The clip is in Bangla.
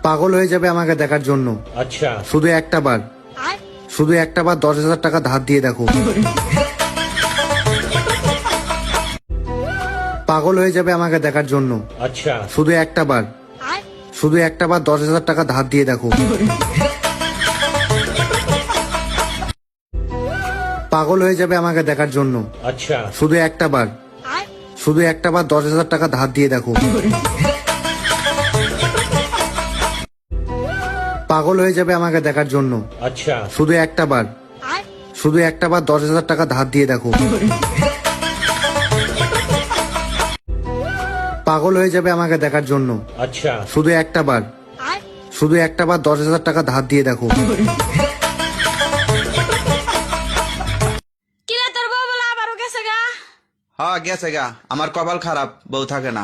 পাগল হয়ে যাবে আমাকে দেখার জন্য। अच्छा শুধু একটা বার, শুধু একটা বার 10,000 টাকা ধার দিয়ে দেখো। পাগল হয়ে যাবে আমাকে দেখার জন্য। अच्छा শুধু একটা বার, শুধু একটা বার 10,000 টাকা ধার দিয়ে দেখো। পাগল হয়ে যাবে আমাকে দেখার জন্য। अच्छा শুধু একটা বার, শুধু একটা বার 10,000 টাকা ধার দিয়ে দেখো। পাগল হয়ে যাবে আমাকে দেখার জন্য। अच्छा শুধু একটা বার, শুধু একটা বার 10,000 টাকা ধার দিয়ে দেখো। পাগল হয়ে যাবে আমাকে দেখার জন্য। अच्छा শুধু একটা বার, শুধু একটা বার 10,000 টাকা ধার দিয়ে দেখো। কিরে তোর বউ বলে আবারও গেছে গা? হ্যাঁ গেছে গা, আমার কপাল খারাপ, বউ থাকে না।